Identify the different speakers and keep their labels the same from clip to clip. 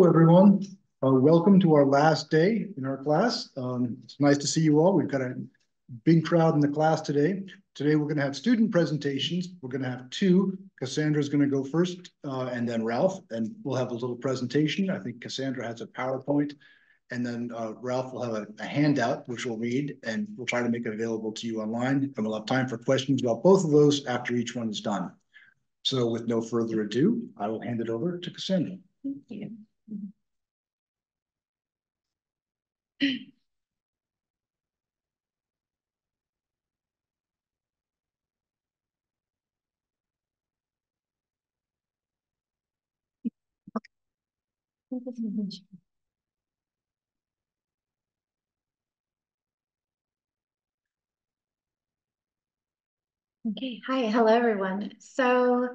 Speaker 1: Hello, everyone. Welcome to our last day in our class. It's nice to see you all. We've got a big crowd in the class today. Today, we're going to have student presentations. We're going to have two. Cassandra's going to go first, and then Ralph, and we'll have a little presentation. I think Cassandra has a PowerPoint, and then Ralph will have a handout, which we'll read, and we'll try to make it available to you online. And we'll have time for questions about both of those after each one is done. So with no further ado, I will hand it over to Cassandra.
Speaker 2: Thank you. Okay, hi, hello everyone. So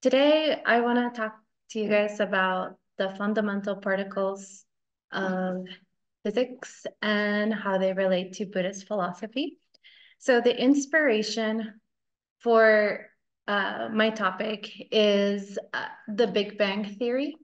Speaker 2: today I want to talk to you guys about the fundamental particles of physics and how they relate to Buddhist philosophy. So the inspiration for my topic is the Big Bang Theory.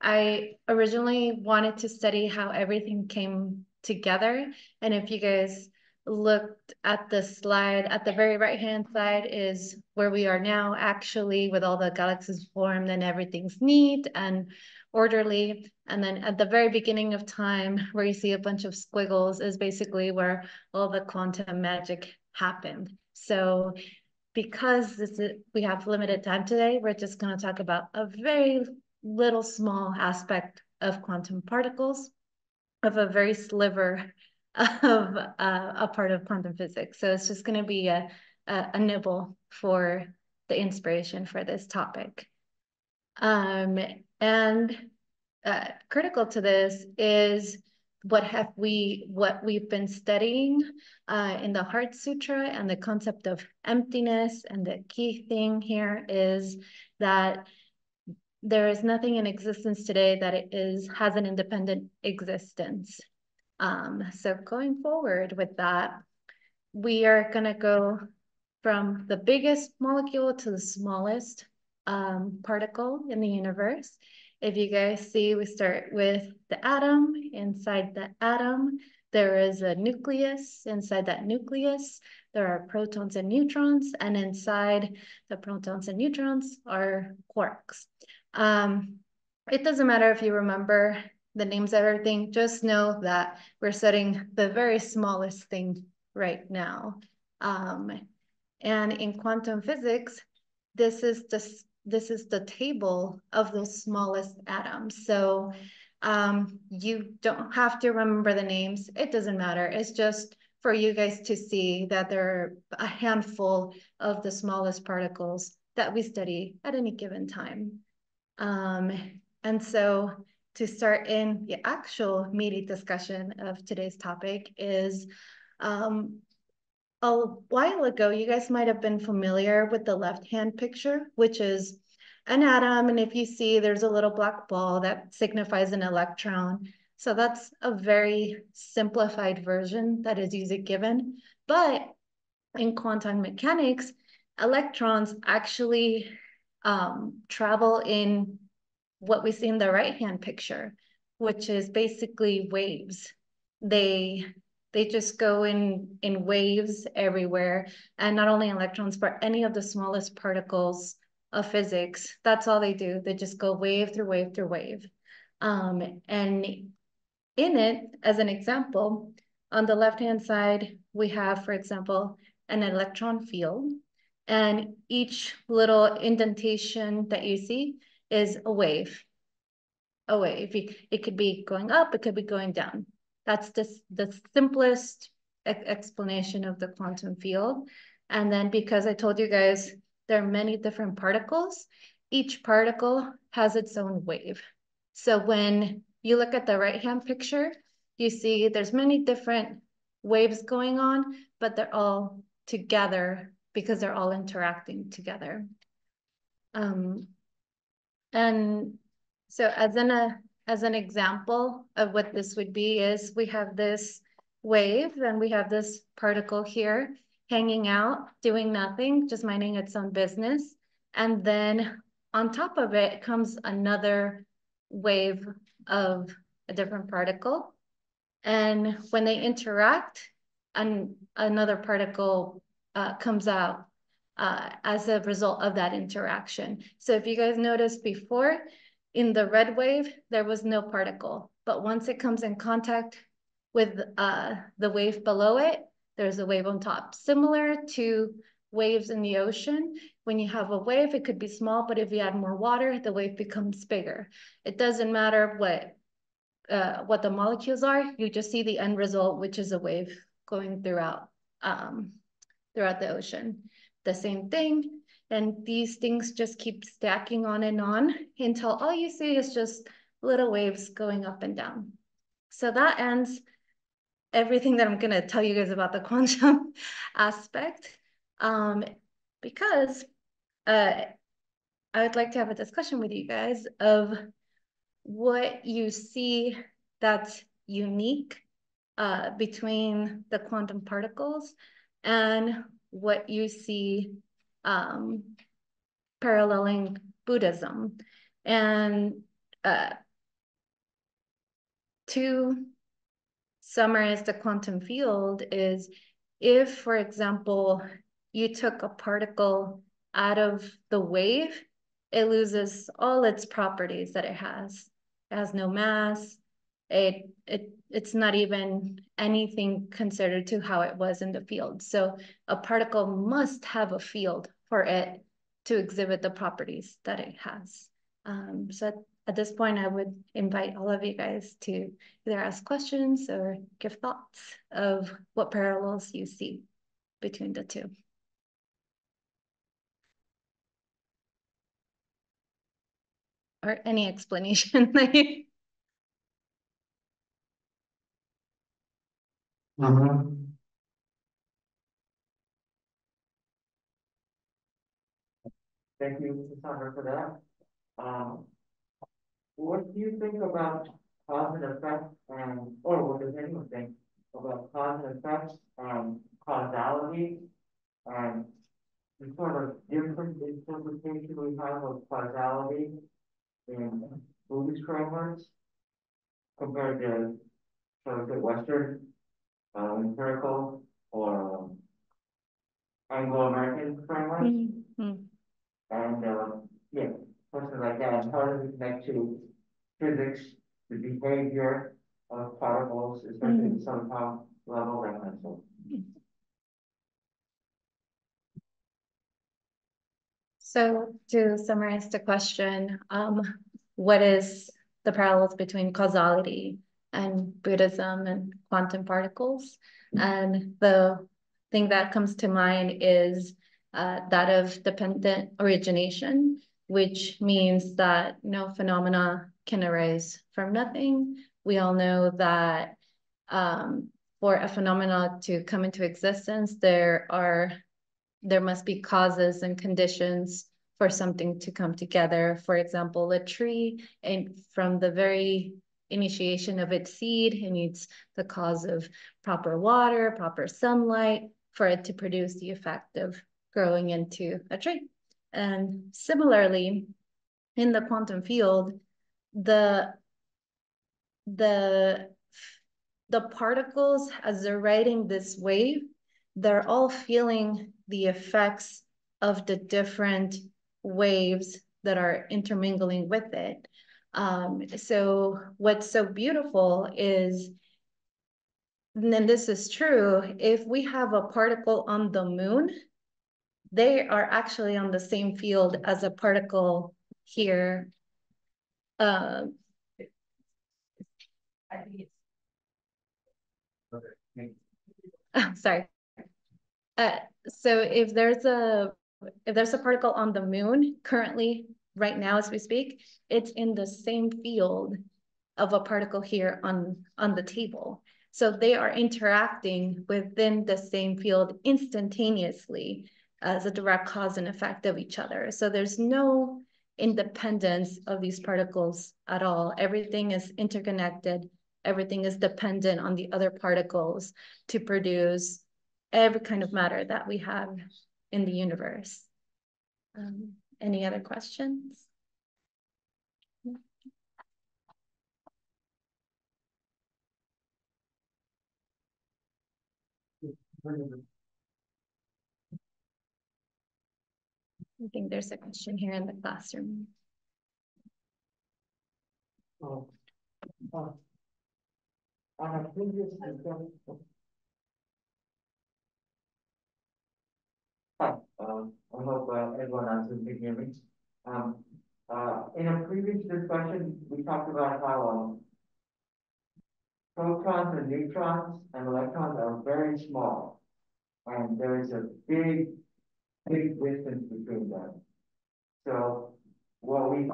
Speaker 2: I originally wanted to study how everything came together. And if you guys looked at the slide, at the very right-hand side is where we are now, actually, with all the galaxies formed and everything's neat and orderly. And then at the very beginning of time, where you see a bunch of squiggles, is basically where all the quantum magic happened. So because we have limited time today, we're just going to talk about a very little small aspect of quantum particles, of a very sliver of a part of quantum physics. So it's just going to be a nibble for the inspiration for this topic. And critical to this is what we've been studying in the Heart Sutra and the concept of emptiness. And the key thing here is that there is nothing in existence today that has an independent existence. So going forward with that, we are going to go from the biggest molecule to the smallest particle in the universe. If you guys see, we start with the atom. Inside the atom, there is a nucleus. Inside that nucleus, there are protons and neutrons. And inside the protons and neutrons are quarks. It doesn't matter if you remember the names of everything. Just know that we're studying the very smallest thing right now. And in quantum physics, this is the table of the smallest atoms. So you don't have to remember the names. It doesn't matter. It's just for you guys to see that there are a handful of the smallest particles that we study at any given time. And so to start in the actual meaty discussion of today's topic is a while ago, you guys might have been familiar with the left-hand picture, which is an atom. And if you see, there's a little black ball that signifies an electron. So that's a very simplified version that is usually given. But in quantum mechanics, electrons actually travel in what we see in the right-hand picture, which is basically waves. They just go in waves everywhere. And not only electrons, but any of the smallest particles of physics, that's all they do. They just go wave through wave through wave. And in it, as an example, on the left-hand side, we have, for example, an electron field. And each little indentation that you see is a wave. A wave. It could be going up, it could be going down. That's the simplest explanation of the quantum field. And then because I told you guys there are many different particles, each particle has its own wave. So when you look at the right-hand picture, you see there's many different waves going on, but they're all together because they're all interacting together. And so as an example of what this would be is we have this wave and we have this particle here hanging out, doing nothing, just minding its own business. And then on top of it comes another wave of a different particle. And when they interact, another particle comes out as a result of that interaction. So if you guys noticed before, in the red wave, there was no particle. But once it comes in contact with the wave below it, there's a wave on top. Similar to waves in the ocean, when you have a wave, it could be small, but if you add more water, the wave becomes bigger. It doesn't matter what the molecules are, you just see the end result, which is a wave going throughout the ocean. The same thing, and these things just keep stacking on until all you see is just little waves going up and down. So that ends everything that I'm gonna tell you guys about the quantum aspect, because I would like to have a discussion with you guys of what you see that's unique between the quantum particles and what you see paralleling Buddhism. And to summarize the quantum field is, if, for example, you took a particle out of the wave, it loses all its properties that it has. It has no mass. It's not even anything considered to how it was in the field. So a particle must have a field for it to exhibit the properties that it has. So at this point, I would invite all of you guys to either ask questions or give thoughts of what parallels you see between the two. Or any explanation.
Speaker 3: Thank you, Sandra, for that. What do you think about cause and effect, or what does anyone think about cause and effect, causality, and the sort of different interpretation we have of causality in Buddhist frameworks compared to sort of the Western empirical or Anglo-American frameworks?
Speaker 2: Mm-hmm.
Speaker 3: And yeah, something like that. And how does it connect to physics, the behavior of particles, especially at the subatomic level, that kind of stuff?
Speaker 2: So to summarize the question, what is the parallels between causality and Buddhism and quantum particles? And the thing that comes to mind is that of dependent origination, which means that no phenomena can arise from nothing. We all know that for a phenomena to come into existence, there must be causes and conditions for something to come together. For example, a tree, and from the very initiation of its seed, it needs the cause of proper water, proper sunlight for it to produce the effect of growing into a tree. And similarly, in the quantum field, the particles, as they're riding this wave, they're all feeling the effects of the different waves that are intermingling with it. So what's so beautiful is, and this is true, if we have a particle on the moon, they are actually on the same field as a particle here. I think it's oh, sorry. So if there's a particle on the moon currently, right now as we speak, it's in the same field of a particle here on the table. So they are interacting within the same field instantaneously as a direct cause and effect of each other. So there's no independence of these particles at all. Everything is interconnected. Everything is dependent on the other particles to produce every kind of matter that we have in the universe. Any other questions? I think there's a question here in the classroom.
Speaker 3: Oh, I have previous discussion. Hi, I hope everyone else can hear me. In a previous discussion, we talked about how protons and neutrons and electrons are very small, and there is a big distance between them. So what we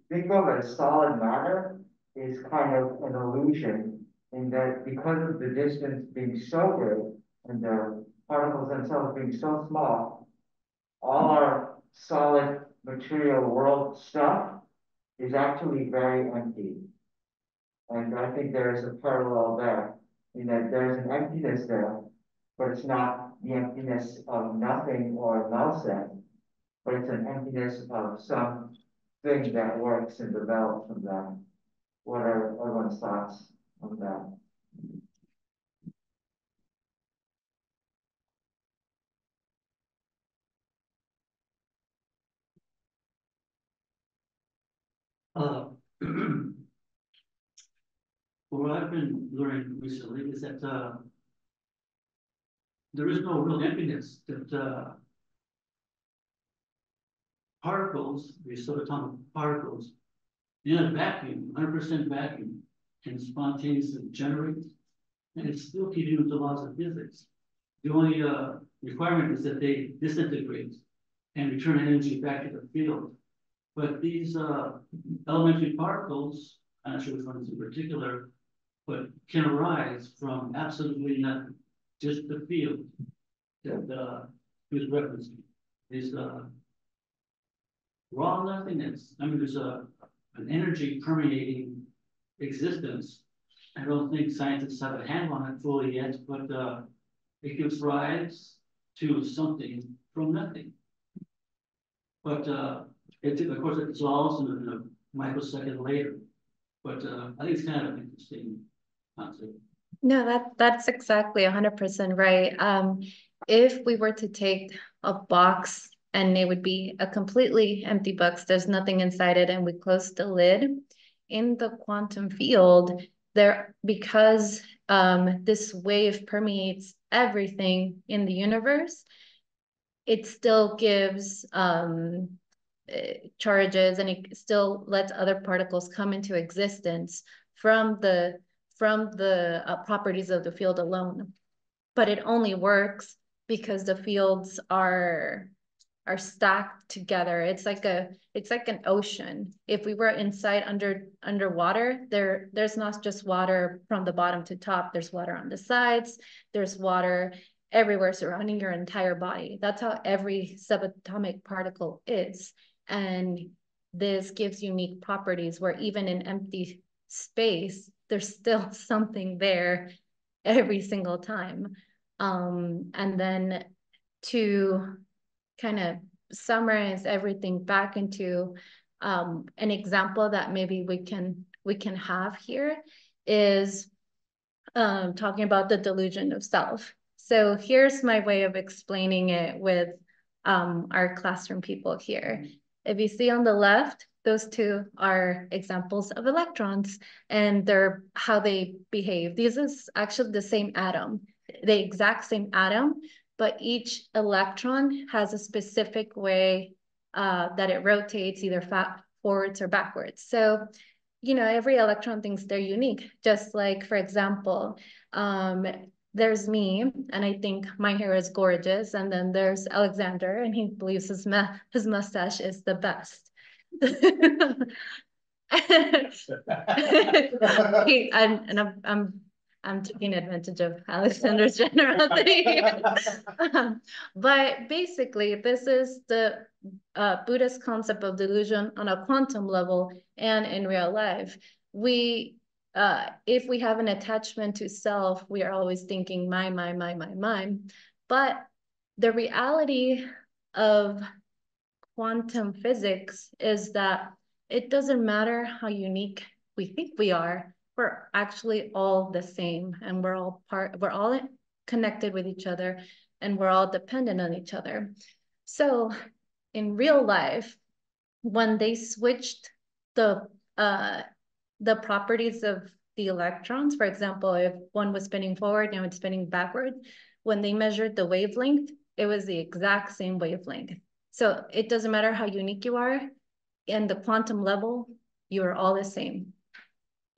Speaker 3: think of as solid matter is kind of an illusion in that because of the distance being so great and the particles themselves being so small, all our solid material world stuff is actually very empty. And I think there is a parallel there in that there's an emptiness there, but it's not the emptiness of nothing or nothing, but it's an emptiness of some thing that works and develops from that. What are everyone's thoughts on that?
Speaker 4: What I've been learning recently is that there is no real emptiness, that particles, these subatomic particles, in a vacuum, 100% vacuum, can spontaneously generate, and it's still keeping with the laws of physics. The only requirement is that they disintegrate and return energy back to the field. But these elementary particles, I'm not sure which ones in particular, but can arise from absolutely nothing, just the field that he was referencing. Is raw nothingness. I mean, there's an energy permeating existence. I don't think scientists have a handle on it fully yet, but it gives rise to something from nothing. But of course, it dissolves in a microsecond later. But I think it's kind of an interesting concept.
Speaker 2: No, that's exactly 100% right. If we were to take a box and it would be a completely empty box, there's nothing inside it, and we close the lid, in the quantum field, because this wave permeates everything in the universe, it still gives charges, and it still lets other particles come into existence from the properties of the field alone. But it only works because the fields are stacked together. It's like an ocean. If we were inside underwater, there's not just water from the bottom to top. There's water on the sides. There's water everywhere surrounding your entire body. That's how every subatomic particle is. And this gives unique properties where even in empty space, there's still something there every single time. And then to kind of summarize everything back into an example that maybe we can have here is talking about the delusion of self. So here's my way of explaining it with our classroom people here. If you see on the left, those two are examples of electrons and how they behave. This is actually the same atom, the exact same atom, but each electron has a specific way that it rotates, either forwards or backwards. So, every electron thinks they're unique. Just like, for example, there's me, and I think my hair is gorgeous. And then there's Alexander, and he believes his mustache is the best. I'm taking advantage of Alexander's generosity. But basically, this is the Buddhist concept of delusion on a quantum level and in real life. If we have an attachment to self, we are always thinking mine. But the reality of quantum physics is that it doesn't matter how unique we think we are. We're actually all the same, and we're all connected with each other, and we're all dependent on each other. So in real life, when they switched the properties of the electrons, for example, if one was spinning forward, now it's spinning backward, when they measured the wavelength, it was the exact same wavelength. So it doesn't matter how unique you are, in the quantum level, you are all the same.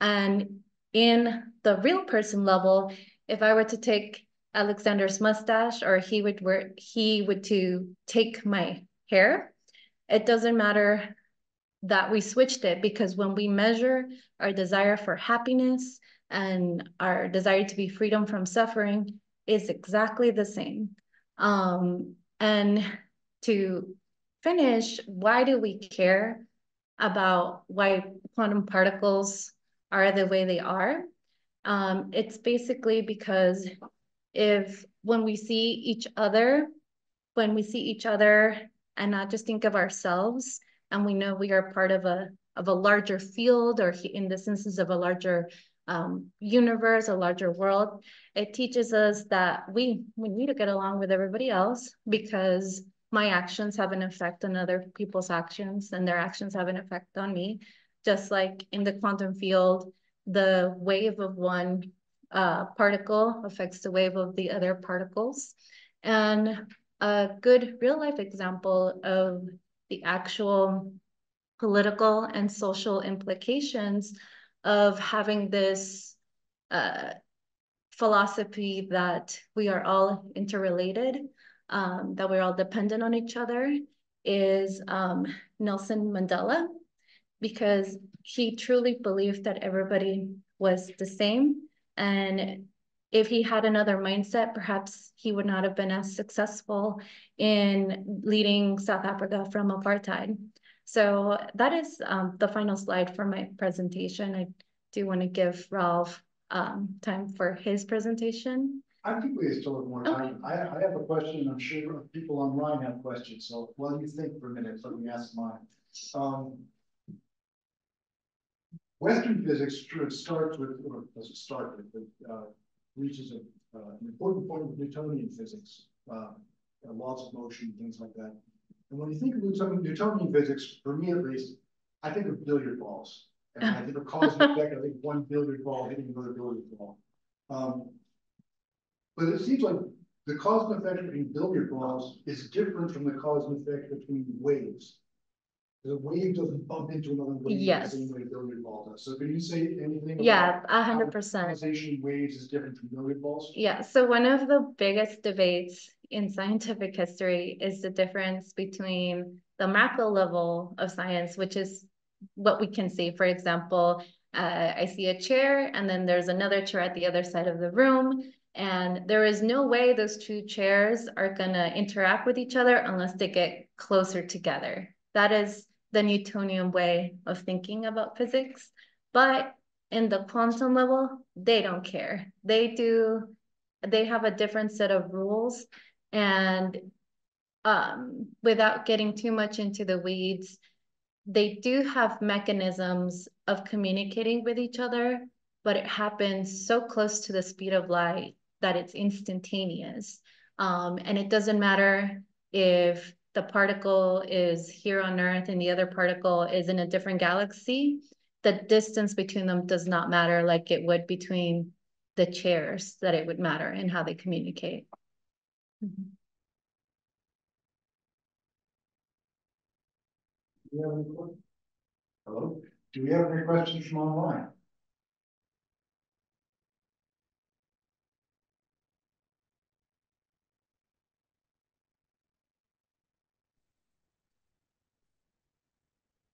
Speaker 2: And in the real person level, if I were to take Alexander's mustache, or he would to take my hair, it doesn't matter that we switched it, because when we measure our desire for happiness and our desire to be freedom from suffering is exactly the same. And to finish, why do we care about why quantum particles are the way they are? It's basically because when we see each other and not just think of ourselves, and we know we are part of a larger field, or in this instance of a larger universe, a larger world, it teaches us that we need to get along with everybody else, because my actions have an effect on other people's actions, and their actions have an effect on me. Just like in the quantum field, the wave of one particle affects the wave of the other particles. And a good real life example of the actual political and social implications of having this philosophy that we are all interrelated, that we're all dependent on each other, is Nelson Mandela, because he truly believed that everybody was the same. And if he had another mindset, perhaps he would not have been as successful in leading South Africa from apartheid. So that is the final slide for my presentation. I do want to give Ralph time for his presentation.
Speaker 1: I think we still have more time. Okay. I have a question. I'm sure people online have questions. So while you think for a minute, let me ask mine. Western physics starts with, or doesn't start with, but reaches an important point of Newtonian physics, laws of motion, things like that. And when you think of Newtonian physics, for me at least, I think of billiard balls. And I think of cause and effect. I think one billiard ball hitting another billiard ball. But it seems like the cause and effect between billiard balls is different from the cause and effect between waves. The wave doesn't bump into another wave the same way a billiard ball does. So can you say anything about
Speaker 2: 100%.
Speaker 1: Causation waves is different from billiard balls?
Speaker 2: Yeah, so one of the biggest debates in scientific history is the difference between the macro level of science, which is what we can see. For example, I see a chair, and then there's another chair at the other side of the room, and there is no way those two chairs are gonna interact with each other unless they get closer together. That is the Newtonian way of thinking about physics. But in the quantum level, they don't care. They have a different set of rules. And without getting too much into the weeds, they do have mechanisms of communicating with each other, but it happens so close to the speed of light that it's instantaneous. And it doesn't matter if the particle is here on Earth and the other particle is in a different galaxy. The distance between them does not matter like it would between the chairs, that it would matter in how they communicate. Mm-hmm.
Speaker 1: Do we have any questions? Hello? Do we have any questions from online?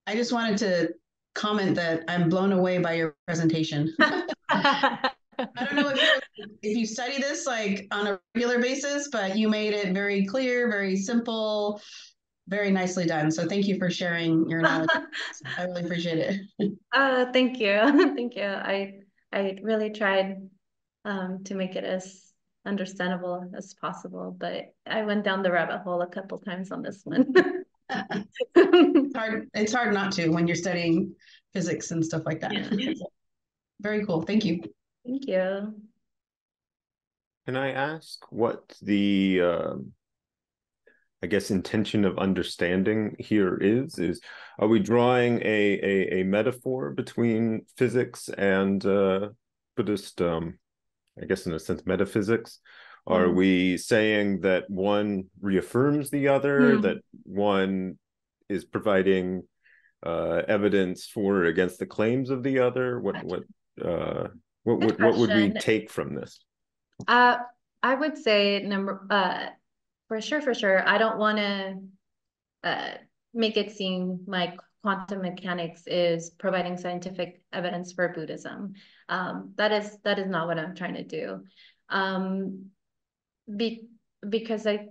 Speaker 5: I just wanted to comment that I'm blown away by your presentation. I don't know if you study this like on a regular basis, but you made it very clear, very simple, very nicely done. So thank you for sharing your knowledge. I really appreciate it.
Speaker 2: Thank you. Thank you. I really tried to make it as understandable as possible, but I went down the rabbit hole a couple times on this one.
Speaker 5: It's hard not to when you're studying physics and stuff like that. Yeah. Very cool. Thank you.
Speaker 2: Thank you.
Speaker 6: Can I ask what the I guess intention of understanding here is are we drawing a metaphor between physics and Buddhist I guess in a sense metaphysics? Are we saying that one reaffirms the other, that one is providing evidence for or against the claims of the other? What would we take from this?
Speaker 2: I would say for sure. I don't want to make it seem like quantum mechanics is providing scientific evidence for Buddhism. That is not what I'm trying to do. Because I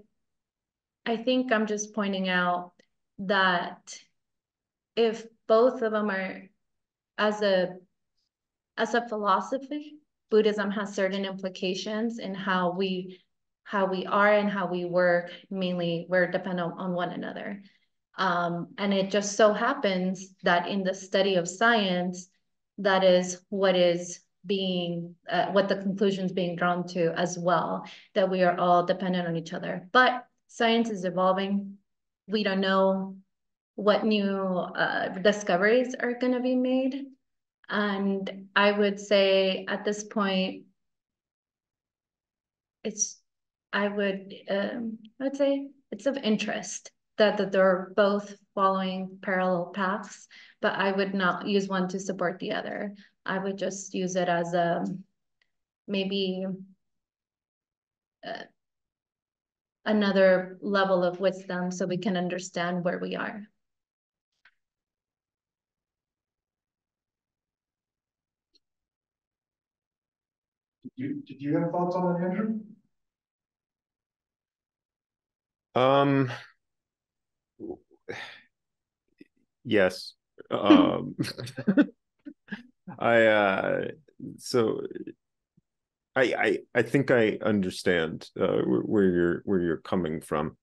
Speaker 2: think I'm just pointing out that if both of them are as a philosophy, Buddhism has certain implications in how we are and how we work. Mainly, we're dependent on one another. And it just so happens that in the study of science, that is what is being, what the conclusions being drawn to as well, that we are all dependent on each other. But science is evolving. We don't know what new discoveries are going to be made. And I would say at this point, I'd say it's of interest that they're both following parallel paths, but I would not use one to support the other. I would just use it as maybe another level of wisdom so we can understand where we are.
Speaker 1: Did you have thoughts on that, Andrew?
Speaker 6: Yes. I think I understand where you're coming from.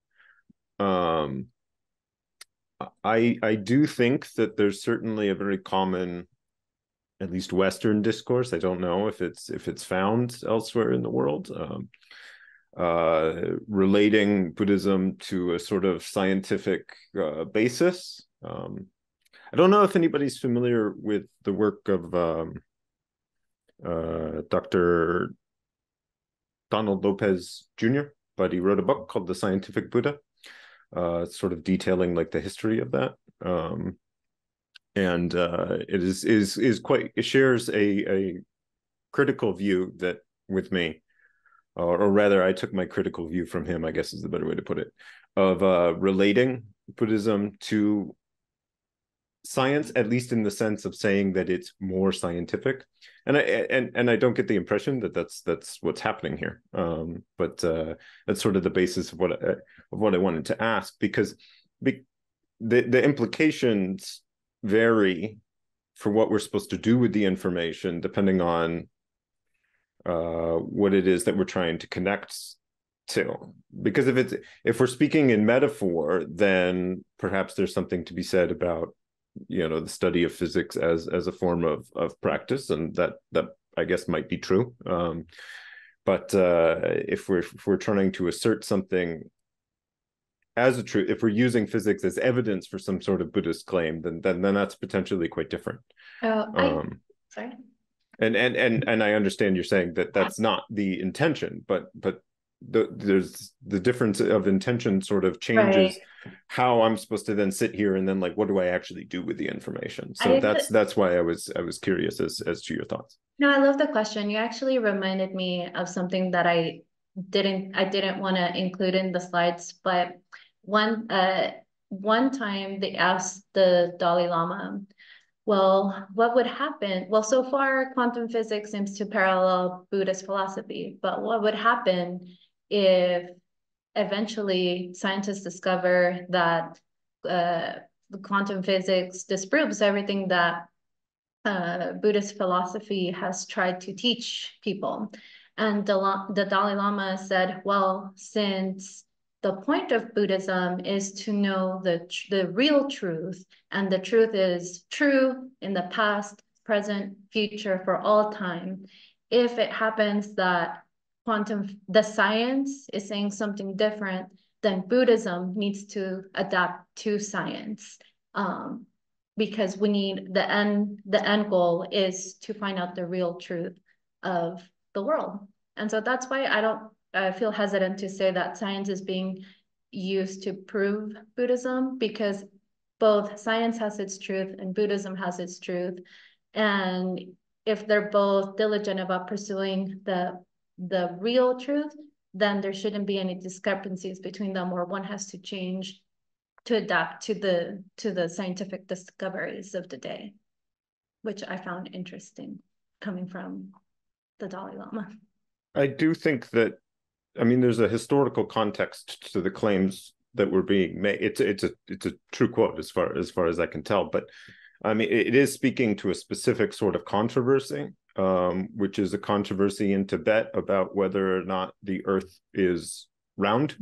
Speaker 6: I do think that there's certainly a very common, at least Western discourse. I don't know if it's found elsewhere in the world, relating Buddhism to a sort of scientific basis. I don't know if anybody's familiar with the work of Dr. Donald Lopez Jr., but he wrote a book called The Scientific Buddha, sort of detailing like the history of that. And it is quite, it shares a critical view that with me, or rather I took my critical view from him, I guess is the better way to put it, of relating Buddhism to science, at least in the sense of saying that it's more scientific, and I don't get the impression that that's what's happening here. But that's sort of the basis of what I wanted to ask, because the implications vary for what we're supposed to do with the information depending on what it is that we're trying to connect to. Because if we're speaking in metaphor, then perhaps there's something to be said about the study of physics as a form of practice, and that I guess might be true. But if we're trying to assert something as a truth, if we're using physics as evidence for some sort of Buddhist claim, then that's potentially quite different.
Speaker 2: Sorry.
Speaker 6: And I understand you're saying that that's not the intention, but there's the difference of intention sort of changes how I'm supposed to then sit here and then like, what do I actually do with the information? So that's why I was curious as to your thoughts.
Speaker 2: No, I love the question. You actually reminded me of something that I didn't want to include in the slides, but one time they asked the Dalai Lama, well, what would happen? Well, so far, quantum physics seems to parallel Buddhist philosophy, but what would happen if eventually scientists discover that quantum physics disproves everything that Buddhist philosophy has tried to teach people? And the Dalai Lama said, well, since the point of Buddhism is to know the real truth, and the truth is true in the past, present, future, for all time. If it happens that the science is saying something different, then Buddhism needs to adapt to science. Because we need the end goal is to find out the real truth of the world. And so that's why I feel hesitant to say that science is being used to prove Buddhism, because both science has its truth and Buddhism has its truth. And if they're both diligent about pursuing the real truth, then there shouldn't be any discrepancies between them where one has to change to adapt to the scientific discoveries of the day, which I found interesting coming from the Dalai Lama.
Speaker 6: I do think that, I mean, there's a historical context to the claims that were being made. It's a true quote as far as I can tell, but I mean, it is speaking to a specific sort of controversy, which is a controversy in Tibet about whether or not the earth is round.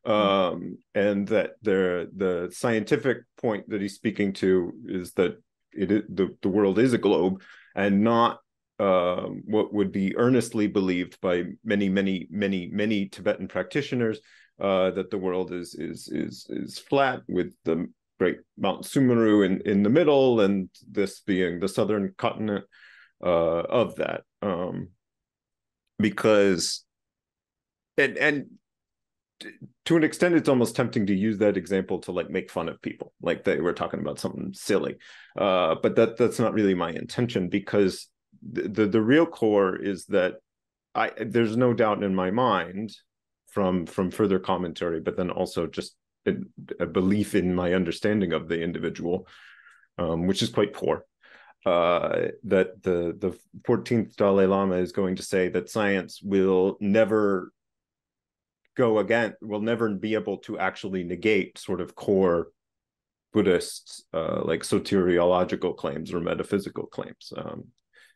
Speaker 6: And that the scientific point that he's speaking to is that the world is a globe, and not what would be earnestly believed by many Tibetan practitioners, that the world is flat with the great Mount Sumeru in the middle, and this being the southern continent of that, because and to an extent, it's almost tempting to use that example to like make fun of people, like they were talking about something silly. But that's not really my intention, because the real core is that there's no doubt in my mind from further commentary, but then also just a belief in my understanding of the individual, which is quite poor, that the 14th Dalai Lama is going to say that science will never be able to actually negate sort of core Buddhist like soteriological claims or metaphysical claims.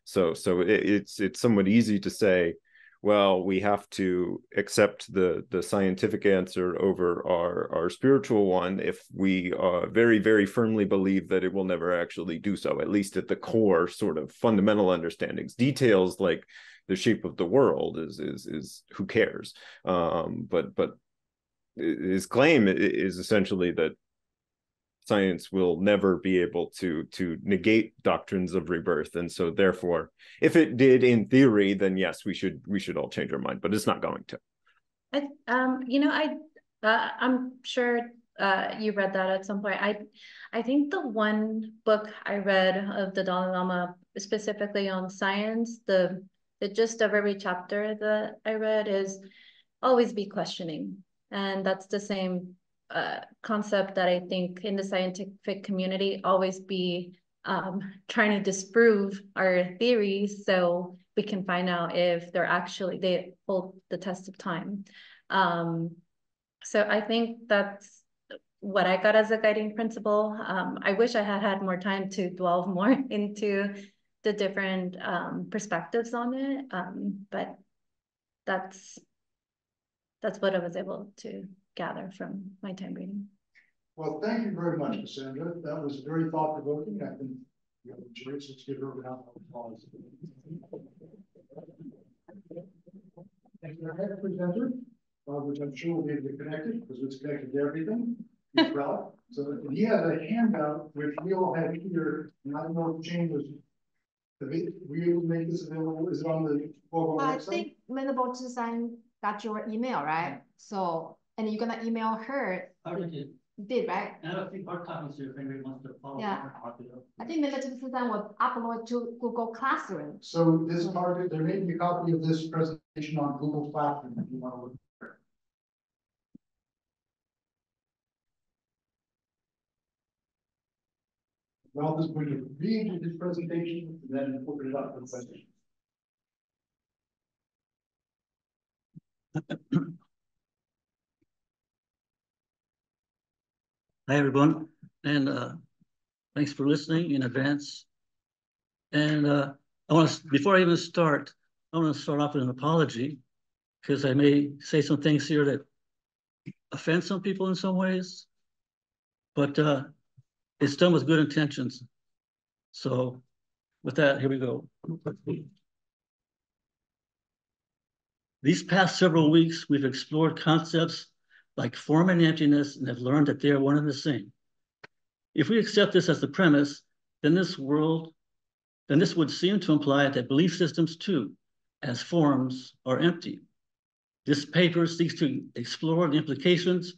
Speaker 6: So it's somewhat easy to say, well, we have to accept the scientific answer over our spiritual one if we very, very firmly believe that it will never actually do so, at least at the core sort of fundamental understandings. Details like the shape of the world is who cares? But his claim is essentially that science will never be able to negate doctrines of rebirth, and so therefore, if it did in theory, then yes, we should all change our mind, but it's not going to.
Speaker 2: I'm sure you read that at some point. I think the one book I read of the Dalai Lama specifically on science, the gist of every chapter that I read is always be questioning, and that's the same concept that I think in the scientific community, always be trying to disprove our theories so we can find out if they hold the test of time. So I think that's what I got as a guiding principle. I wish I had more time to delve more into the different perspectives on it, but that's what I was able to gather from my time reading.
Speaker 1: Well, thank you very much, Cassandra. That was very thought-provoking. I think you have a choice. Let's give her a round of applause. And our head presenter, which I'm sure will be able to connect it because it's connected to everything. He's Ralph. So he has a handout which we all have here, and I don't know if Jane was. We will make this available. Is it on the FoGuang website?
Speaker 7: I think Manable got your email, right? So, and you're gonna email her.
Speaker 4: I already did.
Speaker 7: Did, right?
Speaker 4: And I think our copies here if anybody wants to follow.
Speaker 7: Yeah. I think Manable will upload to Google Classroom.
Speaker 1: So this target, there may be a copy of this presentation on Google Classroom if you want to look. Ralph is going to read his presentation and then open it up for questions.
Speaker 4: Hi, everyone, and thanks for listening in advance. And I want to, before I even start, I want to start off with an apology because I may say some things here that offend some people in some ways, but it's done with good intentions. So with that, here we go. These past several weeks, we've explored concepts like form and emptiness and have learned that they are one and the same. If we accept this as the premise, then this would seem to imply that belief systems too, as forms, are empty. This paper seeks to explore the implications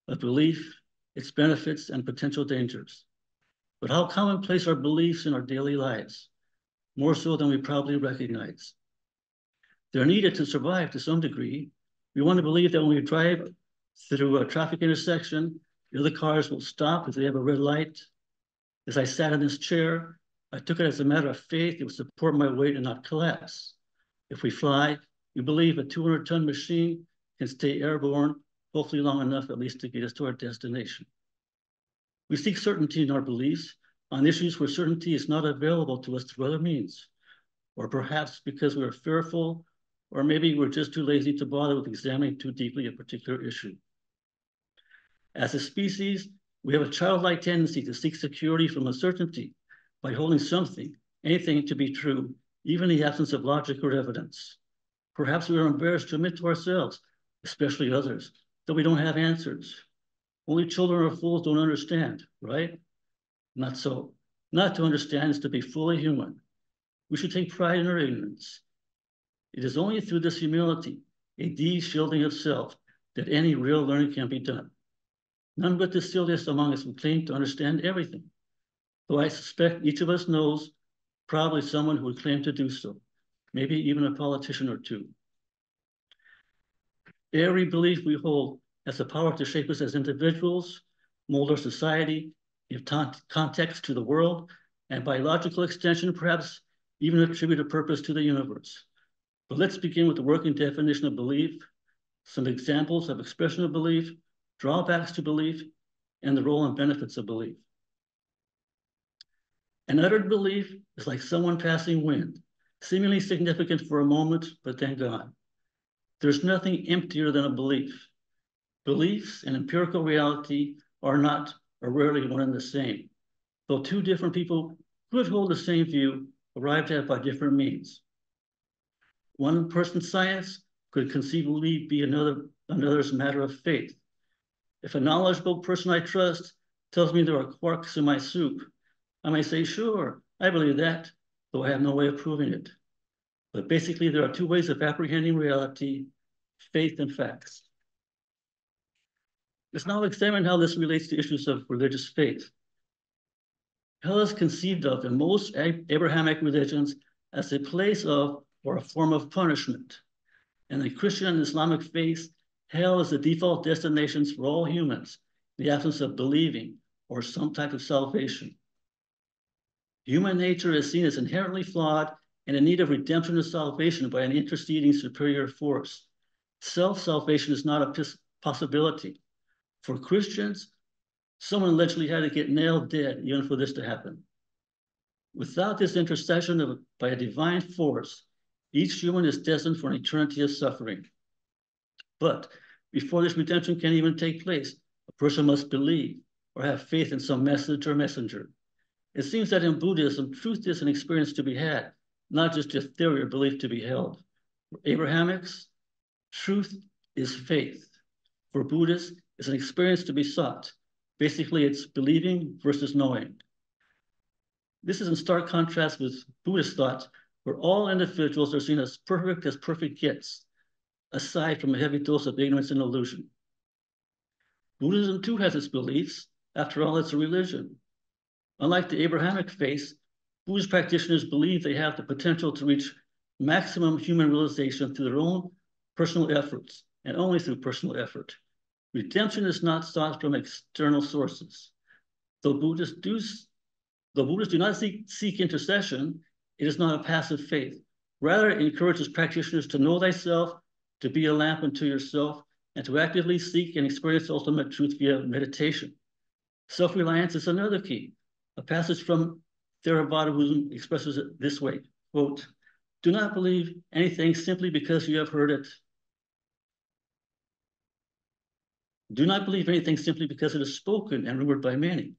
Speaker 4: of belief, its benefits and potential dangers. But how commonplace are beliefs in our daily lives? More so than we probably recognize. They're needed to survive to some degree. We want to believe that when we drive through a traffic intersection, the other cars will stop if they have a red light. As I sat in this chair, I took it as a matter of faith it would support my weight and not collapse. If we fly, we believe a 200-ton machine can stay airborne, hopefully long enough at least to get us to our destination. We seek certainty in our beliefs on issues where certainty is not available to us through other means, or perhaps because we're fearful, or maybe we're just too lazy to bother with examining too deeply a particular issue. As a species, we have a childlike tendency to seek security from uncertainty by holding something, anything to be true, even in the absence of logic or evidence. Perhaps we are embarrassed to admit to ourselves, especially others, that we don't have answers. Only children or fools don't understand, right? Not so. Not to understand is to be fully human. We should take pride in our ignorance. It is only through this humility, a de-shielding of self, that any real learning can be done. None but the silliest among us would claim to understand everything, though I suspect each of us knows probably someone who would claim to do so, maybe even a politician or two. Every belief we hold has the power to shape us as individuals, mold our society, give context to the world, and by logical extension, perhaps even attribute a purpose to the universe. But let's begin with the working definition of belief, some examples of expression of belief, drawbacks to belief, and the role and benefits of belief. An uttered belief is like someone passing wind, seemingly significant for a moment, but then gone. There's nothing emptier than a belief. Beliefs and empirical reality are not, or rarely one and the same, though two different people could hold the same view, arrived at by different means. One person's science could conceivably be another's matter of faith. If a knowledgeable person I trust tells me there are quarks in my soup, I may say, sure, I believe that, though I have no way of proving it. But basically, there are two ways of apprehending reality, faith and facts. Let's now examine how this relates to issues of religious faith. Hell is conceived of in most Abrahamic religions as a place of or a form of punishment. In the Christian and Islamic faiths, hell is the default destination for all humans, in the absence of believing or some type of salvation. Human nature is seen as inherently flawed and in need of redemption or salvation by an interceding superior force. Self-salvation is not a possibility. For Christians, someone allegedly had to get nailed dead even for this to happen. Without this intercession by a divine force, each human is destined for an eternity of suffering. But before this redemption can even take place, a person must believe or have faith in some message or messenger. It seems that in Buddhism, truth is an experience to be had, not just a theory or belief to be held. For Abrahamics, truth is faith. For Buddhists, it's an experience to be sought. Basically, it's believing versus knowing. This is in stark contrast with Buddhist thought, where all individuals are seen as perfect gets, aside from a heavy dose of ignorance and illusion. Buddhism too has its beliefs. After all, it's a religion. Unlike the Abrahamic faith, Buddhist practitioners believe they have the potential to reach maximum human realization through their own personal efforts, and only through personal effort. Redemption is not sought from external sources. Though Buddhists do not seek intercession, it is not a passive faith. Rather, it encourages practitioners to know thyself, to be a lamp unto yourself, and to actively seek and experience ultimate truth via meditation. Self-reliance is another key. A passage from Theravada expresses it this way, quote, do not believe anything simply because you have heard it. Do not believe anything simply because it is spoken and rumored by many.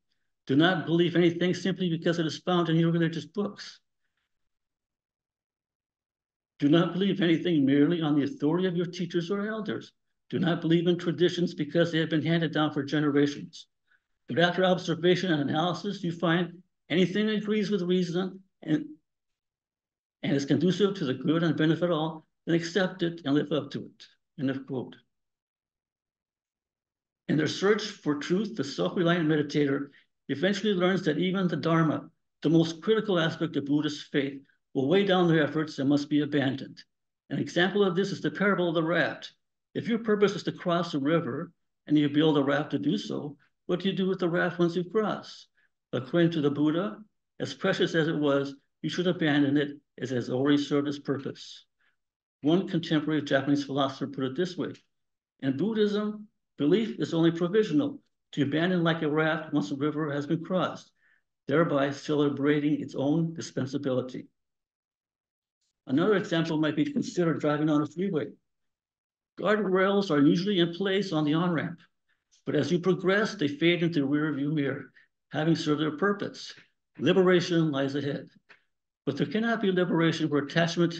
Speaker 4: Do not believe anything simply because it is found in your religious books. Do not believe anything merely on the authority of your teachers or elders. Do not believe in traditions because they have been handed down for generations. But after observation and analysis, you find anything that agrees with reason and is conducive to the good and benefit of all, then accept it and live up to it. End of quote. In their search for truth, the self-reliant meditator eventually learns that even the Dharma, the most critical aspect of Buddhist faith, will weigh down their efforts and must be abandoned. An example of this is the parable of the raft. If your purpose is to cross a river and you build a raft to do so, what do you do with the raft once you cross? According to the Buddha, as precious as it was, you should abandon it as it has already served its purpose. One contemporary Japanese philosopher put it this way: in Buddhism, belief is only provisional, to abandon like a raft once a river has been crossed, thereby celebrating its own dispensability. Another example might be considered driving on a freeway. Guardrails are usually in place on the on-ramp, but as you progress, they fade into the rearview mirror, having served their purpose. Liberation lies ahead. But there cannot be liberation where attachment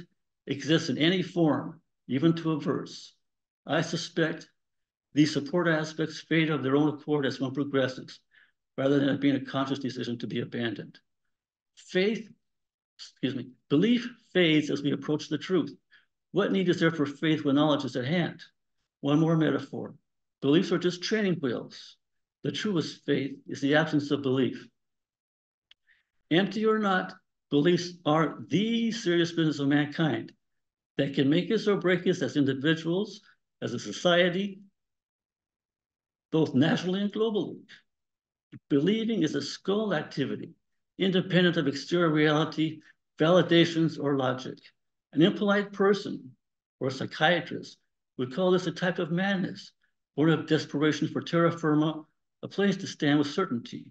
Speaker 4: exists in any form, even to a verse. I suspect these support aspects fade of their own accord as one progresses, rather than it being a conscious decision to be abandoned. Belief fades as we approach the truth. What need is there for faith when knowledge is at hand? One more metaphor. Beliefs are just training wheels. The truest faith is the absence of belief. Empty or not, beliefs are the serious business of mankind that can make us or break us as individuals, as a society, both nationally and globally. Believing is a skull activity, independent of exterior reality, validations, or logic. An impolite person or a psychiatrist would call this a type of madness, or of desperation for terra firma, a place to stand with certainty.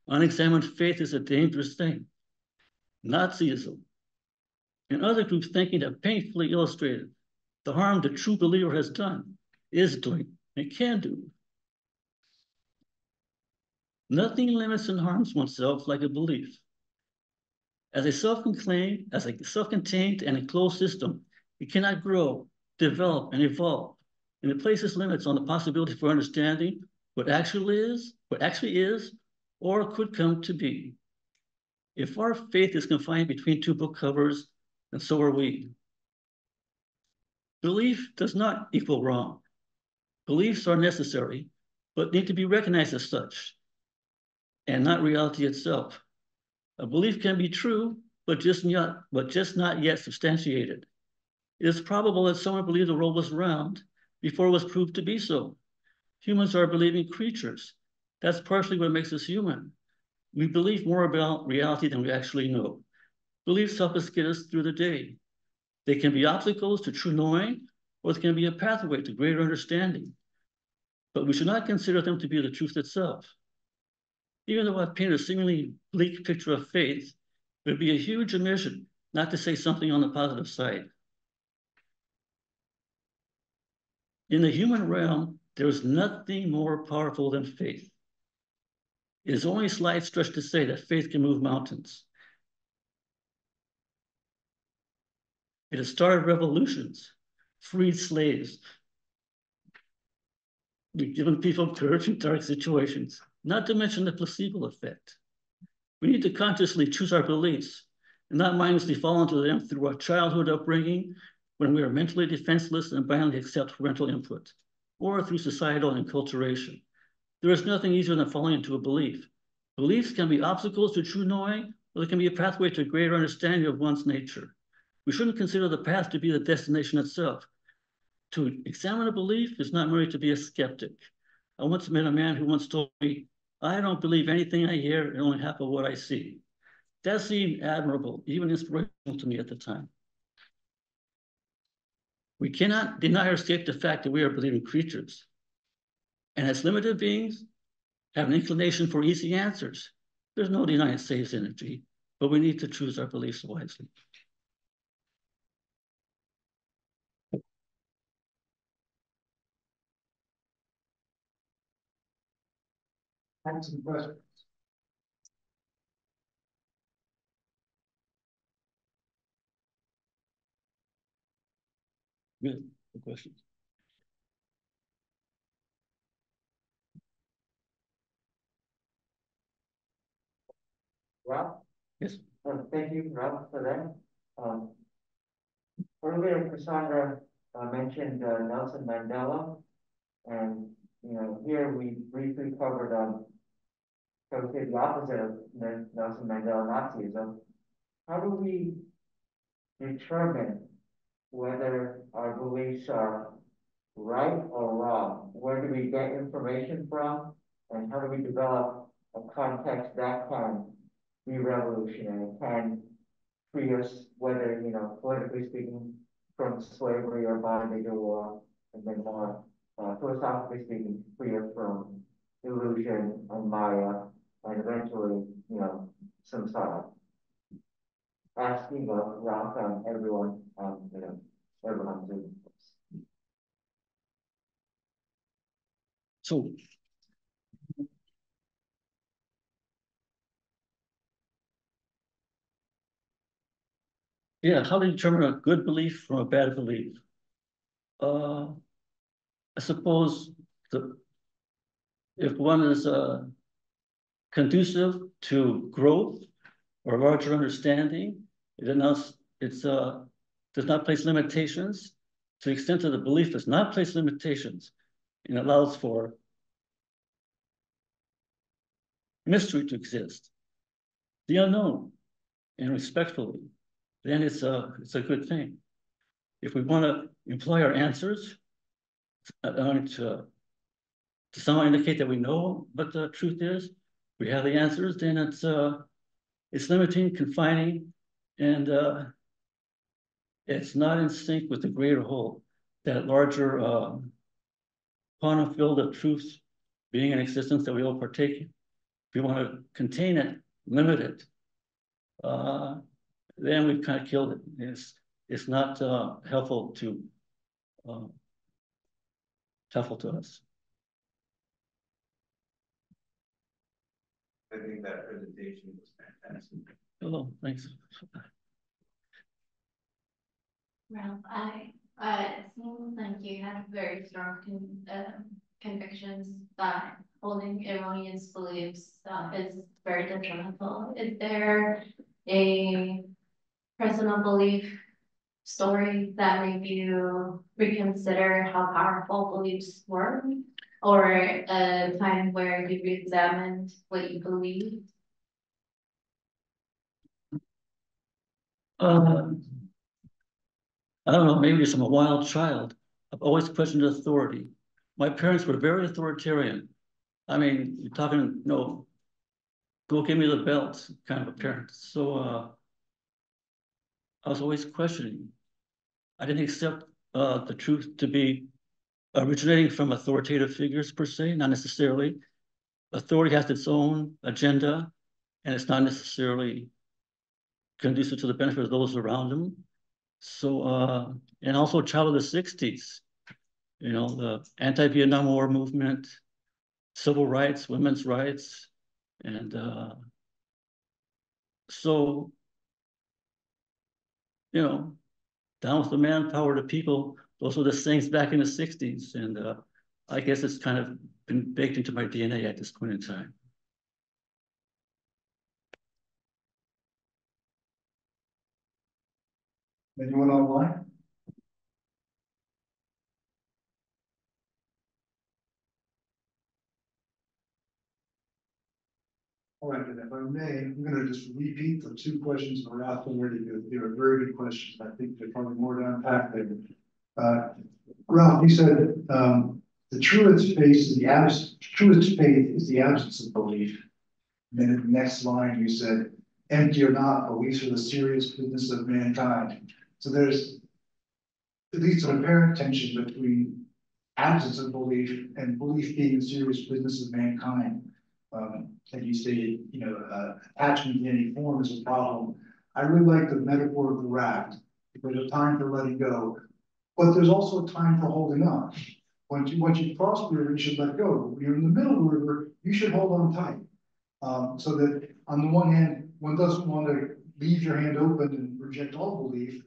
Speaker 4: Unexamined faith is a dangerous thing. Nazism and other groups thinking have painfully illustrated the harm the true believer has done, is doing, and can do. Nothing limits and harms oneself like a belief. As a self-contained and enclosed system, it cannot grow, develop, and evolve, and it places limits on the possibility for understanding what actually is, or could come to be. If our faith is confined between two book covers, then so are we. Belief does not equal wrong. Beliefs are necessary, but need to be recognized as such, and not reality itself. A belief can be true, but just not yet substantiated. It is probable that someone believed the world was round before it was proved to be so. Humans are believing creatures. That's partially what makes us human. We believe more about reality than we actually know. Beliefs help us get us through the day. They can be obstacles to true knowing, or they can be a pathway to greater understanding. But we should not consider them to be the truth itself. Even though I've painted a seemingly bleak picture of faith, it would be a huge omission not to say something on the positive side. In the human realm, there is nothing more powerful than faith. It is only a slight stretch to say that faith can move mountains. It has started revolutions, freed slaves. We've given people courage in dark situations, not to mention the placebo effect. We need to consciously choose our beliefs and not mindlessly fall into them through our childhood upbringing when we are mentally defenseless and blindly accept parental input, or through societal enculturation. There is nothing easier than falling into a belief. Beliefs can be obstacles to true knowing, or they can be a pathway to greater understanding of one's nature. We shouldn't consider the path to be the destination itself. To examine a belief is not merely to be a skeptic. I once met a man who once told me, "I don't believe anything I hear and only half of what I see." That seemed admirable, even inspirational to me at the time. We cannot deny or escape the fact that we are believing creatures. And as limited beings, have an inclination for easy answers. There's no denying it saves energy, but we need to choose our beliefs wisely.
Speaker 1: Thanks and questions.
Speaker 4: Good question.
Speaker 3: Ralph?
Speaker 4: Yes.
Speaker 3: Thank you, Ralph, for that. Earlier, Cassandra mentioned Nelson Mandela, and here we briefly covered I would say the opposite of Nelson Mandela Nazism. How do we determine whether our beliefs are right or wrong? Where do we get information from? And how do we develop a context that can be revolutionary, can free us, whether, politically speaking, from slavery or bondage or war, and then more philosophically speaking, free us from illusion and Maya, and eventually, samsara. Asking of Ralph and everyone, everyone's doing this.
Speaker 4: So yeah, how do you determine a good belief from a bad belief? I suppose if one is conducive to growth or larger understanding, it does not place limitations. To the extent that the belief does not place limitations and allows for mystery to exist, the unknown, and respectfully, then it's a good thing. If we want to imply our answers to somehow indicate that we know what the truth is, we have the answers, then it's limiting, confining, and it's not in sync with the greater whole, that larger quantum field of truth being in existence that we all partake in. If we want to contain it, limit it, then we've kind of killed it. It's not helpful to us.
Speaker 8: I think that presentation was fantastic.
Speaker 4: Hello, thanks.
Speaker 2: Ralph, it seems like you have very strong convictions that holding erroneous beliefs is very detrimental. Is there a personal belief story that made you reconsider how powerful beliefs were, or a time where you re-examined what you believed?
Speaker 4: I don't know, maybe I'm a wild child. I've always questioned authority. My parents were very authoritarian. I mean, you're talking, go give me the belt kind of a parent. So I was always questioning. I didn't accept the truth to be originating from authoritative figures per se, not necessarily. Authority has its own agenda, and it's not necessarily conducive to the benefit of those around them. So, and also a child of the 60s, the anti-Vietnam War movement, civil rights, women's rights. And so, down with the manpower to people, those were the things back in the 60s. And I guess it's kind of been baked into my DNA at this point in time.
Speaker 1: Anyone online? All right, and if I may, I'm going to just repeat the two questions that were asked already, because they were very good questions. I think there's probably more to unpack there. Ralph, you said the truest faith is the absence of belief. And then in the next line, you said, empty or not, beliefs are the serious business of mankind. So there's at least an apparent tension between absence of belief and belief being the serious business of mankind. And you stated, attachment in any form is a problem. I really like the metaphor of the raft. There's a time for letting go, but there's also a time for holding on. Once you cross the river, you should let go. When you're in the middle of the river, you should hold on tight. So that on the one hand, one doesn't want to leave your hand open and reject all belief.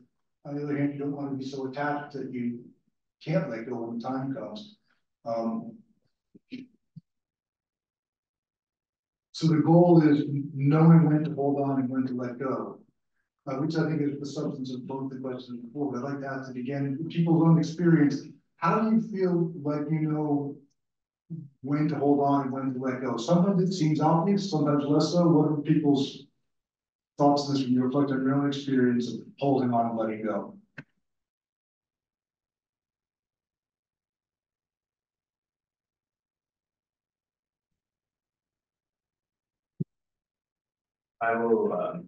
Speaker 1: on the other hand, you don't want to be so attached that you can't let go when the time comes. So the goal is knowing when to hold on and when to let go, which I think is the substance of both the questions before. But I'd like to ask it again, people's own experience. How do you feel like you know when to hold on and when to let go? Sometimes it seems obvious, sometimes less so. What are people's thoughts on this when you reflect on your own experience of holding on and letting go?
Speaker 8: I will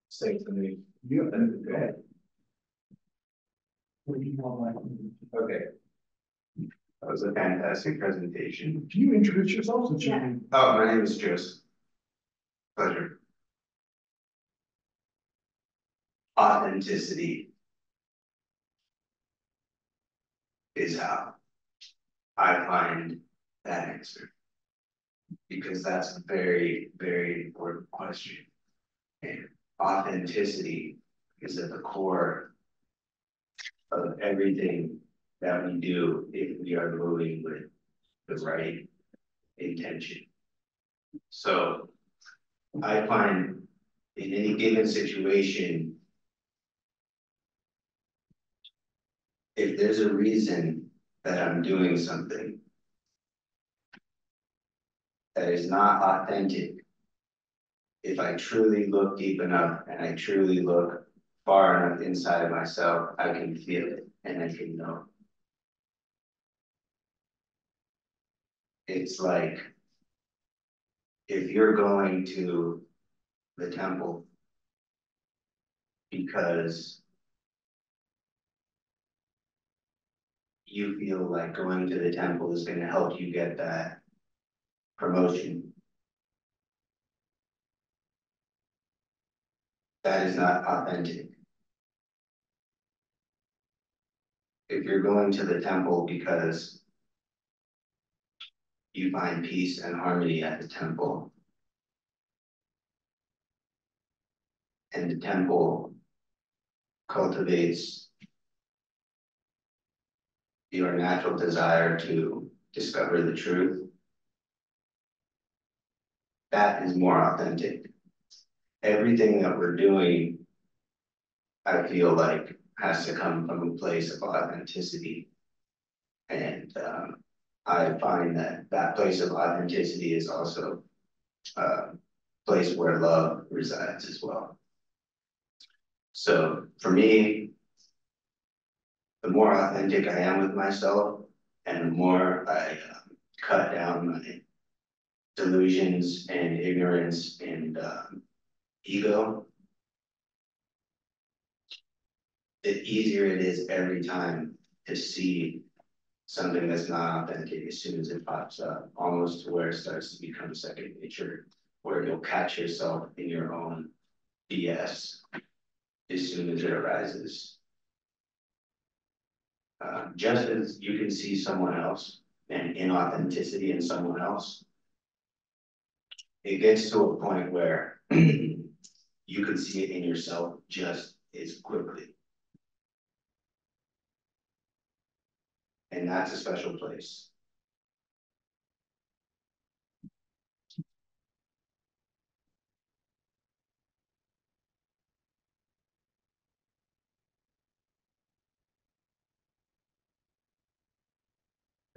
Speaker 8: say something. You have to go ahead. Okay. That was a fantastic presentation.
Speaker 1: Can you introduce yourself?
Speaker 7: Yeah.
Speaker 8: Oh, my name is Joseph. Pleasure. Authenticity is how I find that answer, because that's a very, very important question. And authenticity is at the core of everything that we do if we are moving with the right intention. So I find in any given situation, if there's a reason that I'm doing something that is not authentic, if I truly look deep enough and I truly look far enough inside of myself, I can feel it and I can know. It's like if you're going to the temple because you feel like going to the temple is going to help you get that promotion, that is not authentic. If you're going to the temple because you find peace and harmony at the temple, and the temple cultivates your natural desire to discover the truth, that is more authentic. Everything that we're doing, I feel like, has to come from a place of authenticity. And I find that that place of authenticity is also a place where love resides as well. So for me, the more authentic I am with myself and the more I cut down my delusions and ignorance and ego, the easier it is every time to see something that's not authentic as soon as it pops up, almost to where it starts to become second nature, where you'll catch yourself in your own BS as soon as it arises. Just as you can see someone else and inauthenticity in someone else, it gets to a point where you can see it in yourself just as quickly. And that's a special place.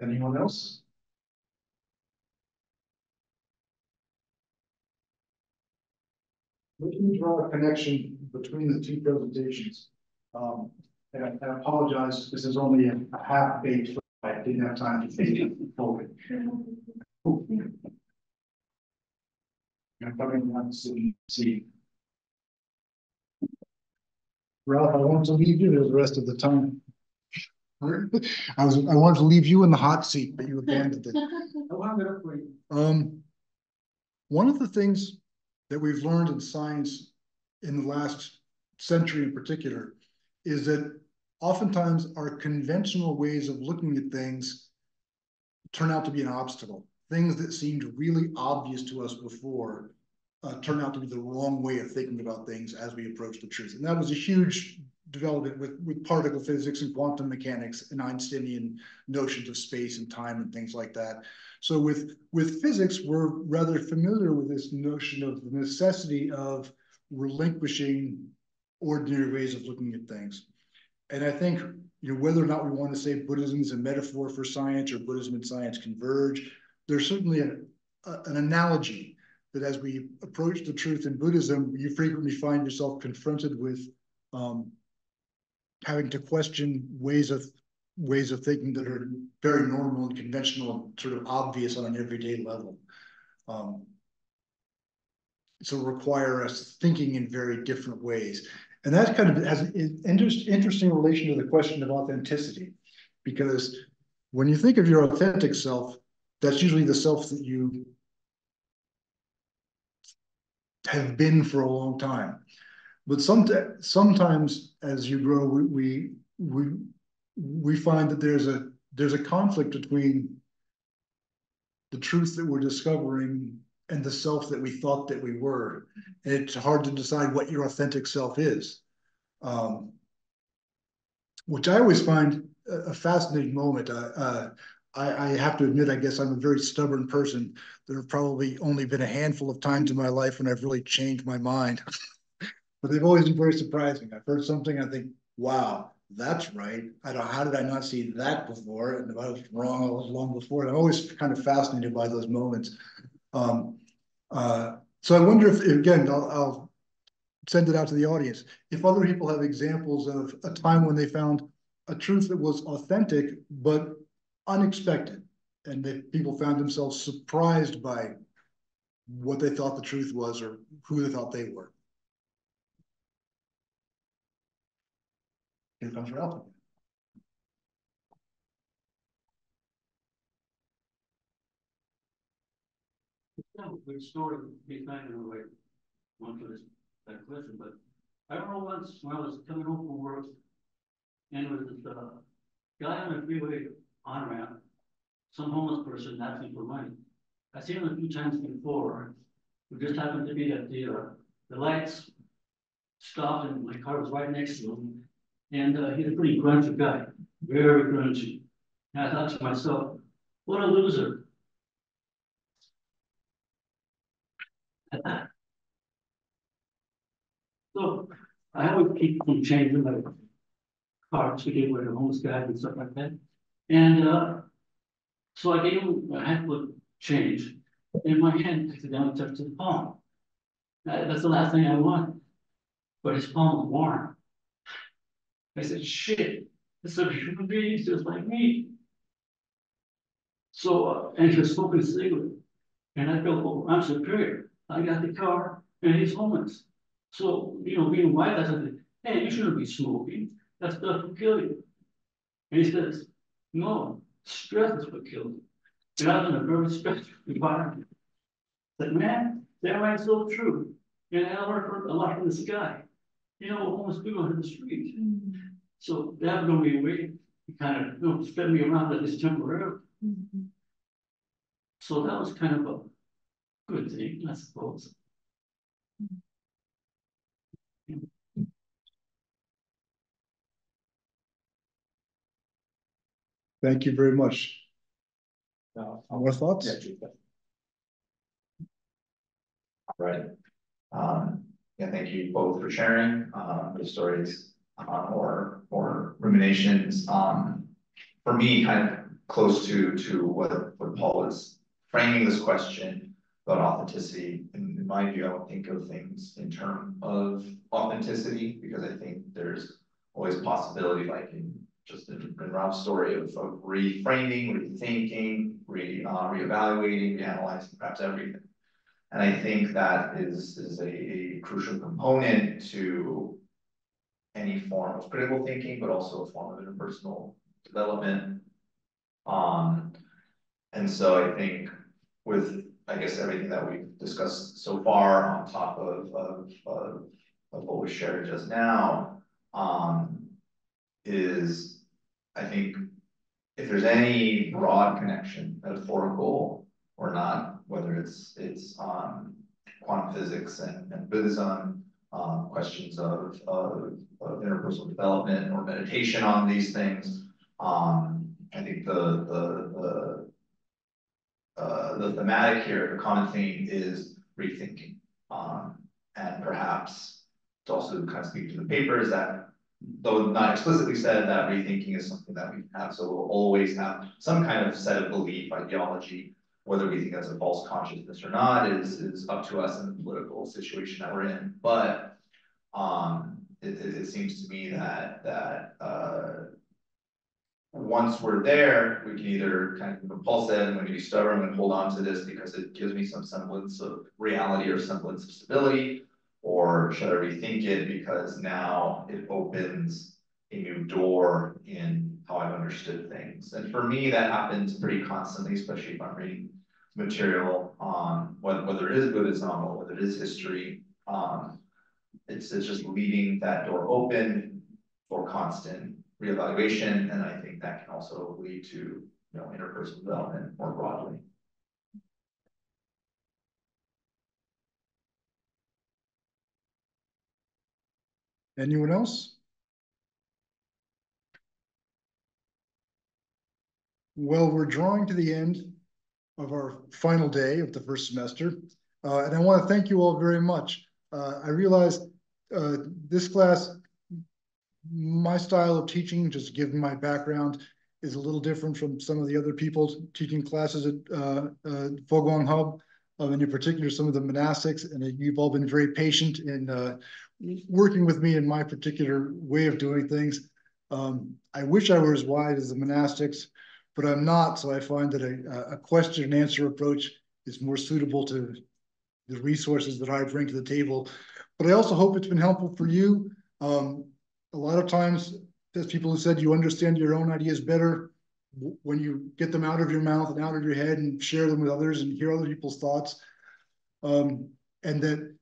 Speaker 1: Anyone else? We can draw a connection between the two presentations. And I apologize, this is only a half-baked, I didn't have time to finish it fully. I'm coming down to see. Ralph, I want to leave you the rest of the time. I wanted to leave you in the hot seat, but you abandoned it. I'll have it up for you. One of the things that we've learned in science in the last century in particular is that oftentimes our conventional ways of looking at things turn out to be an obstacle. Things that seemed really obvious to us before turn out to be the wrong way of thinking about things as we approach the truth. And that was a huge development with particle physics and quantum mechanics and Einsteinian notions of space and time and things like that. So with physics, we're rather familiar with this notion of the necessity of relinquishing ordinary ways of looking at things. And I think, whether or not we want to say Buddhism is a metaphor for science or Buddhism and science converge, there's certainly an analogy that as we approach the truth in Buddhism, you frequently find yourself confronted with having to question ways of thinking that are very normal and conventional and sort of obvious on an everyday level. So require us thinking in very different ways. And that kind of has an interesting relation to the question of authenticity, because when you think of your authentic self, that's usually the self that you have been for a long time. But sometimes as you grow, we find that there's a conflict between the truth that we're discovering and the self that we thought that we were. And it's hard to decide what your authentic self is, which I always find a fascinating moment. I have to admit, I guess I'm a very stubborn person. There have probably only been a handful of times in my life when I've really changed my mind, but they've always been very surprising. I've heard something, I think, wow, that's right. How did I not see that before? And if I was wrong all long before. And I'm always kind of fascinated by those moments. So I wonder if, again, I'll send it out to the audience. If other people have examples of a time when they found a truth that was authentic, but unexpected, and that people found themselves surprised by what they thought the truth was or who they thought they were. Here comes Ralph.
Speaker 4: Yeah, good story behind in a way. One for that question, but I remember once when I was coming home from work, and there was this guy on the freeway on ramp, some homeless person asking for money. I've seen him a few times before. We just happened to be at the lights stopped, and my car was right next to him. And he's a pretty grungy guy, very grungy. And I thought to myself, what a loser. So I always keep on changing my car to get rid of homeless guys and stuff like that. And so I gave him a handful of change. In my hand, accidentally touched his palm. That's the last thing I want. But his palm was warm. I said, shit, this is a human being just like me. So, and he was smoking a cigarette. And I felt, oh, I'm superior. I got the car and he's homeless. So, being white, I said, hey, you shouldn't be smoking. That stuff will kill you. And he says, no, stress is what kills you. And I was in a very stressful environment. I said, man, that rang so true. And I learned a lot from this guy. Homeless people in the street. Mm-hmm. So that blew me away. He kind of, sped me around at least temporarily. Mm-hmm. So that was kind of a good thing, I suppose.
Speaker 1: Thank you very much. More thoughts?
Speaker 9: Yeah, right. Yeah, thank you both for sharing your stories or ruminations. For me, kind of close to what Paul is framing this question about authenticity. In my view, I don't think of things in terms of authenticity, because I think there's always a possibility, like in Ralph's story, of reframing, rethinking, reevaluating, reanalyzing perhaps everything. And I think that is a crucial component to any form of critical thinking, but also a form of interpersonal development. And so I think with, I guess, everything that we've discussed so far on top of what was shared just now, is, I think, if there's any broad connection, metaphorical or not, whether it's quantum physics and Buddhism, questions of interpersonal development or meditation on these things. I think the thematic here, the common theme is rethinking. And perhaps to also kind of speak to the papers that, though not explicitly said, that rethinking is something that we have. So we'll always have some kind of set of belief, ideology, whether we think that's a false consciousness or not is up to us in the political situation that we're in. But it seems to me that once we're there, we can either kind of repulse it and we can be stubborn and hold on to this because it gives me some semblance of reality or semblance of stability, or should I rethink it because now it opens a new door in how I've understood things. And for me, that happens pretty constantly, especially if I'm reading material on whether it is Buddhism or whether it is history. It's just leaving that door open for constant reevaluation, and I think that can also lead to interpersonal development more broadly.
Speaker 1: Anyone else? Well, we're drawing to the end of our final day of the first semester, and I want to thank you all very much. I realize this class, my style of teaching, just given my background, is a little different from some of the other people teaching classes at FoGuangHuB, and in particular some of the monastics, and you've all been very patient in working with me in my particular way of doing things. I wish I were as wide as the monastics, but I'm not, so I find that a question and answer approach is more suitable to the resources that I bring to the table. But I also hope it's been helpful for you. A lot of times, there's people who said you understand your own ideas better when you get them out of your mouth and out of your head and share them with others and hear other people's thoughts. And that,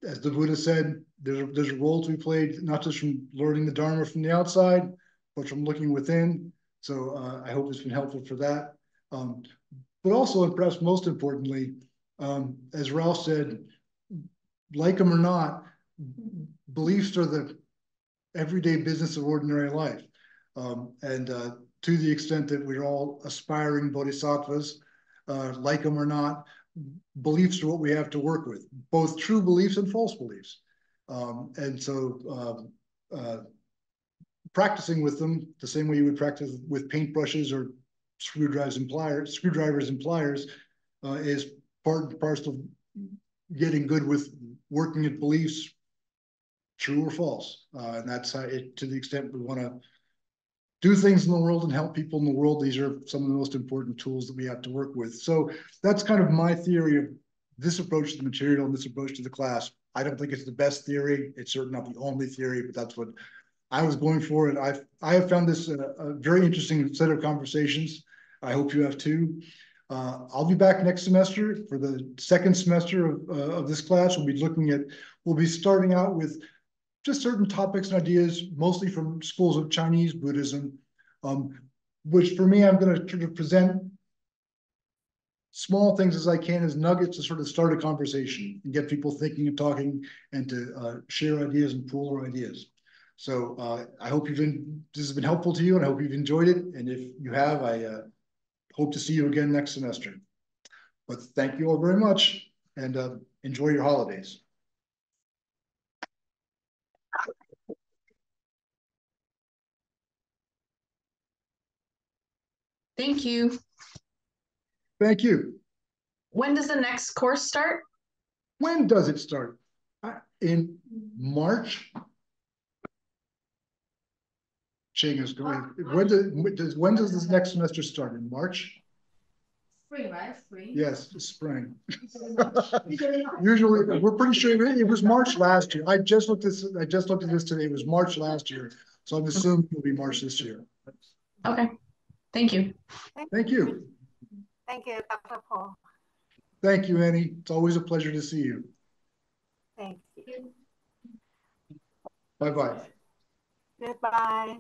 Speaker 1: as the Buddha said, there's a role to be played, not just from learning the Dharma from the outside, but from looking within. So I hope it's been helpful for that. But also, and perhaps most importantly, as Ralph said, like them or not, beliefs are the everyday business of ordinary life. And to the extent that we're all aspiring bodhisattvas, like them or not, beliefs are what we have to work with, both true beliefs and false beliefs. And so practicing with them the same way you would practice with paintbrushes or screwdrivers and pliers is part and parcel of getting good with working at beliefs, true or false. And that's how to the extent we want to do things in the world and help people in the world, these are some of the most important tools that we have to work with. So that's kind of my theory of this approach to the material and this approach to the class. I don't think it's the best theory. It's certainly not the only theory, but that's what I was going for. And I have found this a very interesting set of conversations. I hope you have too. I'll be back next semester for the second semester of this class. We'll be starting out with just certain topics and ideas, mostly from schools of Chinese Buddhism, which for me, I'm going to try to present small things as I can as nuggets to sort of start a conversation and get people thinking and talking and to share ideas and pool our ideas. So I hope this has been helpful to you, and I hope you've enjoyed it. And if you have, I hope to see you again next semester. But thank you all very much, and enjoy your holidays.
Speaker 5: Thank you.
Speaker 1: Thank you.
Speaker 5: When does the next course start?
Speaker 1: When does it start? In March? Ching is going. When does this next semester start? In March?
Speaker 7: Spring, right? Spring.
Speaker 1: Yes, spring. Usually, we're pretty sure it was March last year. I just looked at this today. It was March last year, so I'm assuming it'll be March this year.
Speaker 5: Okay. Thank you.
Speaker 1: Thank you.
Speaker 10: Thank you, Dr. Paul.
Speaker 1: Thank you, Annie. It's always a pleasure to see you.
Speaker 10: Thank you.
Speaker 1: Bye-bye.
Speaker 10: Goodbye.